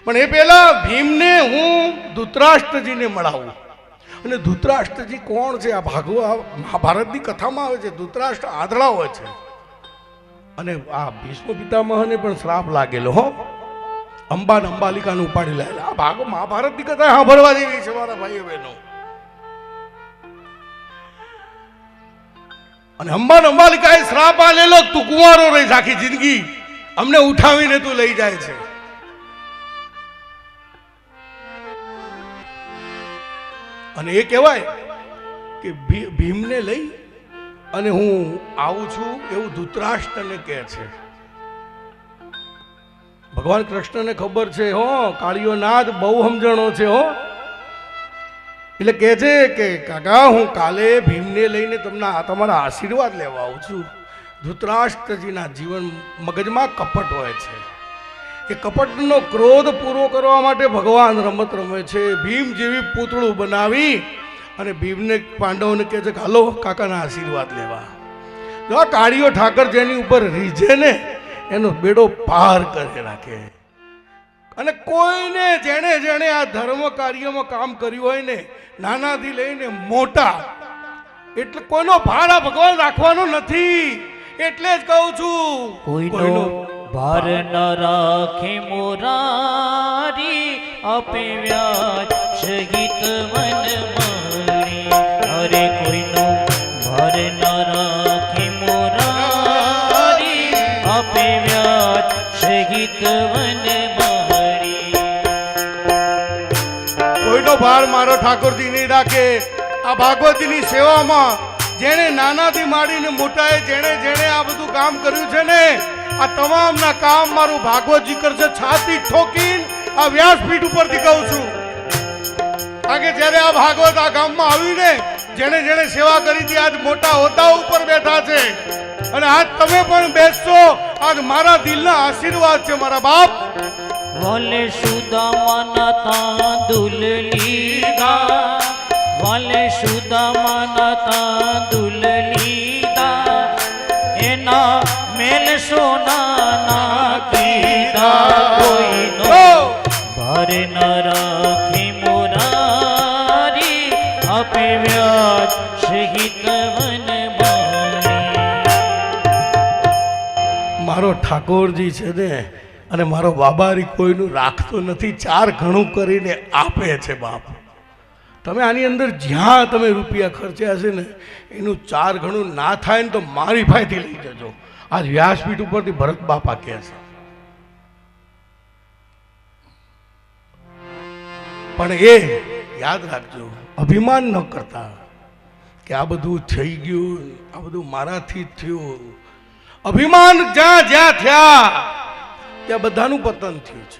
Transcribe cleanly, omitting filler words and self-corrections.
પણ એ પહેલા ભીમને હું ધૃતરાષ્ટ્રજીને મળાવું. અને ધૃતરાષ્ટ્રજી કોણ છે? આ મહાભારતની કથામાં આવે છે. ધૃતરાષ્ટ્ર આંધળા હોય છે અને આ ભીષ્મ પિતામહને પણ શ્રાપ લાગેલો. હો, અંબાલિકાને ઉપાડી લાયેલા. આ મહાભારતની કથા સાંભળવા જેવી છે મારા ભાઈઓ બહેનો. અને અંબાલિકાએ શ્રાપ આલેલો, તું કુંવારો રહીશ આખી જિંદગી, અમને ઉઠાવીને તું લઈ જાય છે. અને એ કહેવાય કે ભીમને લઈ અને હું આવું છું એવું ધૃતરાષ્ટ્રને કહે છે. ભગવાન કૃષ્ણને ખબર છે હો, કાળિયો નાદ બહુ સમજણો છે હો. એટલે કહે છે કે કાકા હું કાલે ભીમને લઈને તમારા આશીર્વાદ લેવા આવું છું. ધૃતરાષ્ટ્રજીના જીવન મગજમાં કપટ હોય છે. એ કપટનો ક્રોધ પૂરો કરવા માટે ભગવાન રમત રમે છે. ભીમ જેવી પૂતળું બનાવી અને ભીમને પાંડવોને કહે છે કે હાલો કાકાના આશીર્વાદ લેવા. જો આ કાળિયો ઠાકર જેની ઉપર રીઝે ને એનો બેડો પાર કરી રાખે. અને કોઈને જેણે જેણે આ ધર્મ કાર્યમાં કામ કર્યું હોય ને, નાનાથી લઈને મોટા, એટલે કોઈનો ભાર આ ભગવાન રાખવાનો નથી. એટલે જ કહું છું, કોઈનો ભાર ન રાખે મોરારી, આપે વ્યાજ સહિત વન મારી. અરે કોઈનો ભાર ન રાખે મોરારી, આપે વ્યાજ સહિત વન મારી. કોઈનો ભાર મારો ઠાકોરજી નહીં રાખે. આ ભાગવતીની સેવામાં જેણે નાનાથી માંડીને મોટાએ જેણે જેણે આ બધું કામ કર્યું છે ને, આ તમામના કામ મારું ભાગવતજી કરશે. છાતી ઠોકીને આ વ્યાસપીઠ ઉપરથી કહું છું. કારણ જ્યારે આ ભાગવત આ ગામમાં આવીને જેણે જેણે સેવા કરી હતી, આજ મોટા હોદ્દા ઉપર બેઠા છે. અને આજ તમે પણ બેસશો. આજ મારા દિલના આશીર્વાદ છે મારા બાપ. વાલે સુદામાના તાંદુલ લીધા, વાલે સુદામાના તાંદુલ લીધા, એના મેલ સોનાના કીધા. કોઈનો ભાર ન રાખે મોરારી, આપે વ્યાજ સહિત વન મારી. મારો ઠાકોરજી છે ને, અને મારો બાબારી કોઈનું રાખતો નથી. 4 ગણું કરીને આપે છે બાપ. તમે આની અંદર જ્યાં તમે રૂપિયા ખર્ચ્યા છે ને, એનું 4 ગણું ના થાય ને તો મારી પાસેથી લઈ જજો. આ વ્યાસપીઠ ઉપરથી ભરત બાપા કહે છે. પણ એ યાદ રાખજો, અભિમાન ન કરતા કે આ બધું થઈ ગયું, આ બધું મારાથી થયું. અભિમાન જ્યાં જ્યાં થયા ત્યાં બધાનું પતન થયું છે.